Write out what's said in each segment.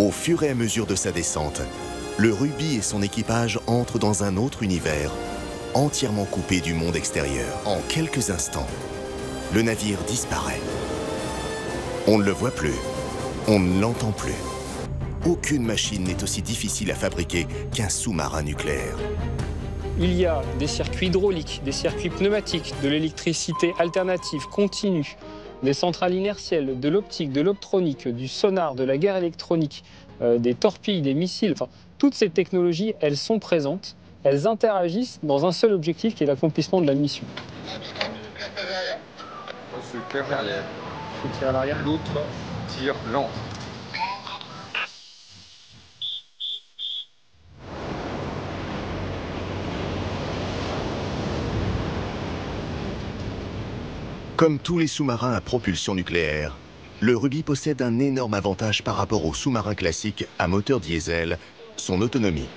Au fur et à mesure de sa descente, le Ruby et son équipage entrent dans un autre univers, entièrement coupé du monde extérieur. En quelques instants, le navire disparaît. On ne le voit plus, on ne l'entend plus. Aucune machine n'est aussi difficile à fabriquer qu'un sous-marin nucléaire. Il y a des circuits hydrauliques, des circuits pneumatiques, de l'électricité alternative continue, des centrales inertielles, de l'optique, de l'optronique, du sonar, de la guerre électronique, des torpilles, des missiles. Enfin, toutes ces technologies, elles sont présentes, elles interagissent dans un seul objectif qui est l'accomplissement de la mission. On se tire vers l'arrière. Je tire à l'arrière. L'autre tire lent. Comme tous les sous-marins à propulsion nucléaire, le Ruby possède un énorme avantage par rapport aux sous-marins classiques à moteur diesel, son autonomie.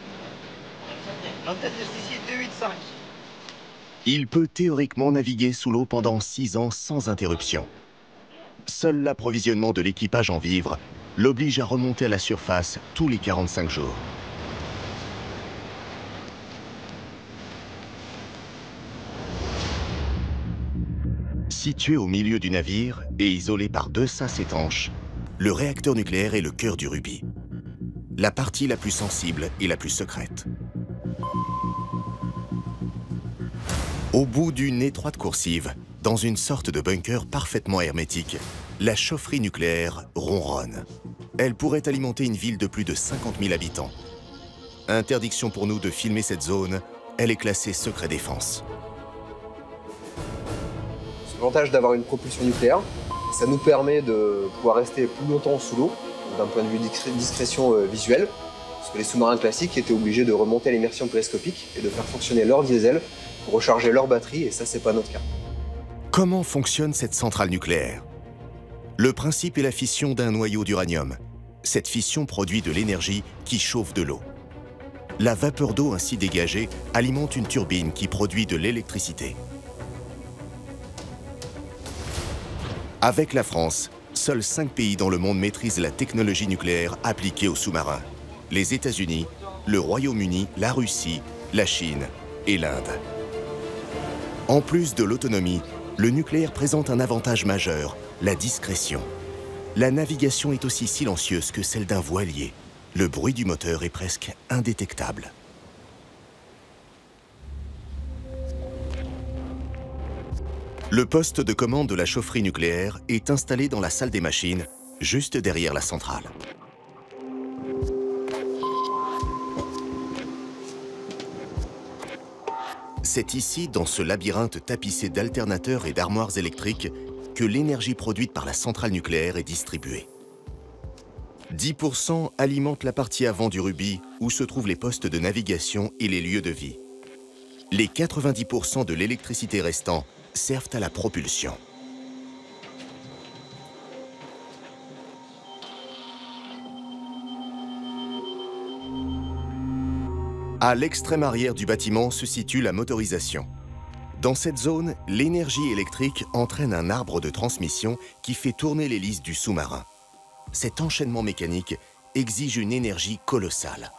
Il peut théoriquement naviguer sous l'eau pendant 6 ans sans interruption. Seul l'approvisionnement de l'équipage en vivres l'oblige à remonter à la surface tous les 45 jours. Situé au milieu du navire et isolé par 2 sas étanches, le réacteur nucléaire est le cœur du Ruby. La partie la plus sensible et la plus secrète. Au bout d'une étroite coursive, dans une sorte de bunker parfaitement hermétique, la chaufferie nucléaire ronronne. Elle pourrait alimenter une ville de plus de 50 000 habitants. Interdiction pour nous de filmer cette zone, elle est classée secret défense. L'avantage d'avoir une propulsion nucléaire, ça nous permet de pouvoir rester plus longtemps sous l'eau, d'un point de vue discrétion visuelle, parce que les sous-marins classiques étaient obligés de remonter à l'immersion télescopique et de faire fonctionner leur diesel pour recharger leur batterie, et ça, c'est pas notre cas. Comment fonctionne cette centrale nucléaire? Le principe est la fission d'un noyau d'uranium. Cette fission produit de l'énergie qui chauffe de l'eau. La vapeur d'eau ainsi dégagée alimente une turbine qui produit de l'électricité. Avec la France, seuls 5 pays dans le monde maîtrisent la technologie nucléaire appliquée aux sous-marins. Les États-Unis, le Royaume-Uni, la Russie, la Chine et l'Inde. En plus de l'autonomie, le nucléaire présente un avantage majeur, la discrétion. La navigation est aussi silencieuse que celle d'un voilier. Le bruit du moteur est presque indétectable. Le poste de commande de la chaufferie nucléaire est installé dans la salle des machines, juste derrière la centrale. C'est ici, dans ce labyrinthe tapissé d'alternateurs et d'armoires électriques, que l'énergie produite par la centrale nucléaire est distribuée. 10% alimentent la partie avant du Ruby, où se trouvent les postes de navigation et les lieux de vie. Les 90% de l'électricité restant servent à la propulsion. À l'extrême arrière du bâtiment se situe la motorisation. Dans cette zone, l'énergie électrique entraîne un arbre de transmission qui fait tourner l'hélice du sous-marin. Cet enchaînement mécanique exige une énergie colossale.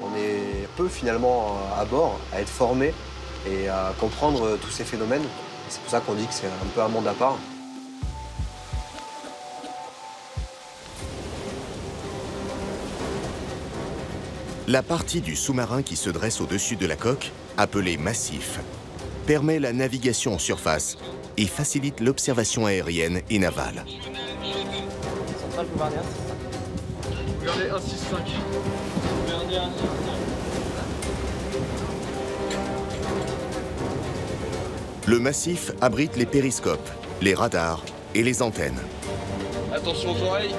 On est peu finalement à bord à être formé et à comprendre tous ces phénomènes. C'est pour ça qu'on dit que c'est un peu un monde à part. La partie du sous-marin qui se dresse au-dessus de la coque, appelée massif, permet la navigation en surface et facilite l'observation aérienne et navale. Regardez 165. Le massif abrite les périscopes, les radars et les antennes. Attention aux oreilles.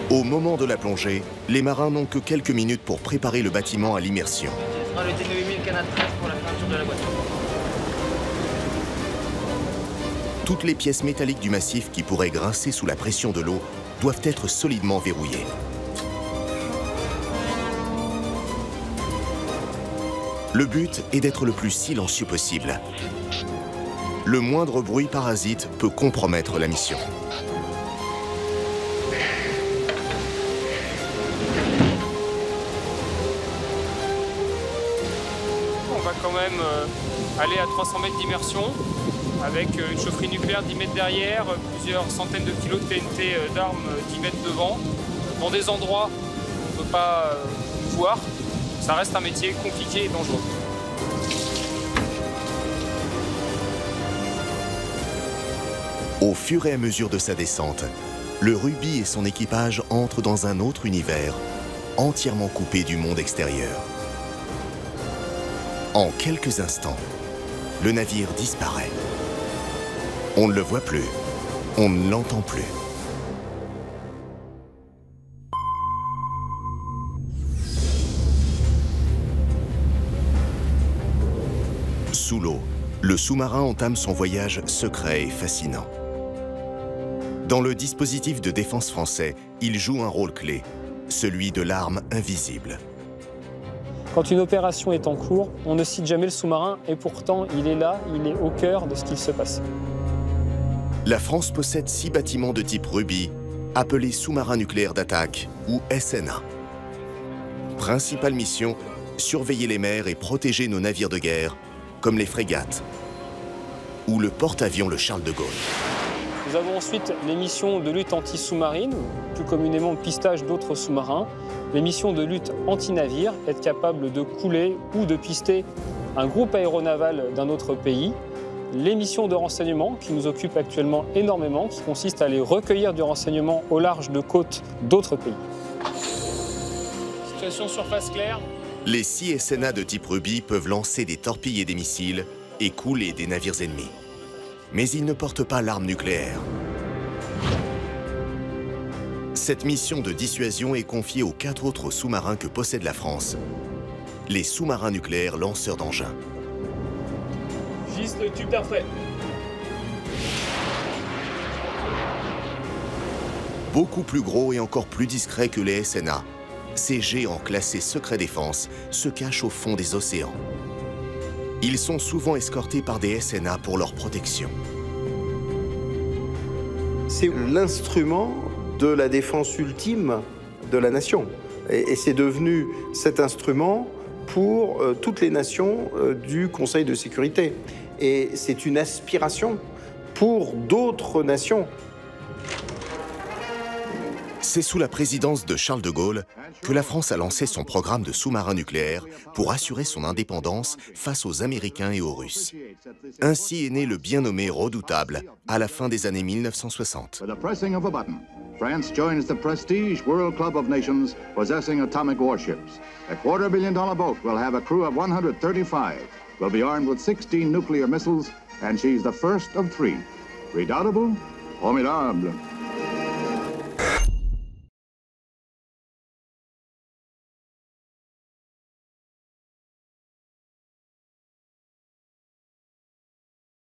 Au moment de la plongée, les marins n'ont que quelques minutes pour préparer le bâtiment à l'immersion. Ce sera le T9000 Canal 13 pour la fermeture de la boîte. Toutes les pièces métalliques du massif qui pourraient grincer sous la pression de l'eau doivent être solidement verrouillées. Le but est d'être le plus silencieux possible. Le moindre bruit parasite peut compromettre la mission. On va quand même aller à 300 mètres d'immersion avec une chaufferie nucléaire 10 mètres derrière, plusieurs centaines de kilos de TNT d'armes 10 mètres devant, dans des endroits qu'on ne peut pas voir. Ça reste un métier compliqué et dangereux. Au fur et à mesure de sa descente, le Ruby et son équipage entrent dans un autre univers, entièrement coupé du monde extérieur. En quelques instants, le navire disparaît. On ne le voit plus, on ne l'entend plus. Sous l'eau, le sous-marin entame son voyage secret et fascinant. Dans le dispositif de défense français, il joue un rôle clé, celui de l'arme invisible. Quand une opération est en cours, on ne cite jamais le sous-marin et pourtant il est là, il est au cœur de ce qu'il se passe. La France possède 6 bâtiments de type Ruby, appelés sous-marins nucléaires d'attaque ou SNA. Principale mission, surveiller les mers et protéger nos navires de guerre, comme les frégates ou le porte-avions le Charles de Gaulle. Nous avons ensuite les missions de lutte anti-sous-marine, plus communément pistage d'autres sous-marins, les missions de lutte anti-navire, être capable de couler ou de pister un groupe aéronaval d'un autre pays, les missions de renseignement qui nous occupent actuellement énormément, qui consistent à aller recueillir du renseignement au large de côtes d'autres pays. Situation surface claire. Les 6 SNA de type Ruby peuvent lancer des torpilles et des missiles et couler des navires ennemis. Mais ils ne portent pas l'arme nucléaire. Cette mission de dissuasion est confiée aux 4 autres sous-marins que possède la France, les sous-marins nucléaires lanceurs d'engins. Juste le tube parfait. Beaucoup plus gros et encore plus discrets que les SNA, ces géants classés secret défense se cachent au fond des océans. Ils sont souvent escortés par des SNA pour leur protection. C'est l'instrument de la défense ultime de la nation. Et c'est devenu cet instrument pour toutes les nations du Conseil de sécurité. Et c'est une aspiration pour d'autres nations. C'est sous la présidence de Charles de Gaulle que la France a lancé son programme de sous-marins nucléaires pour assurer son indépendance face aux Américains et aux Russes. Ainsi est né le bien nommé Redoutable à la fin des années 1960. With the pressing of a button, France joins the prestige World Club of Nations possessing atomic warships. A $250 million boat will have a crew of 135, will be armed with 16 nuclear missiles, and she's the first of 3. Redoutable, formidable.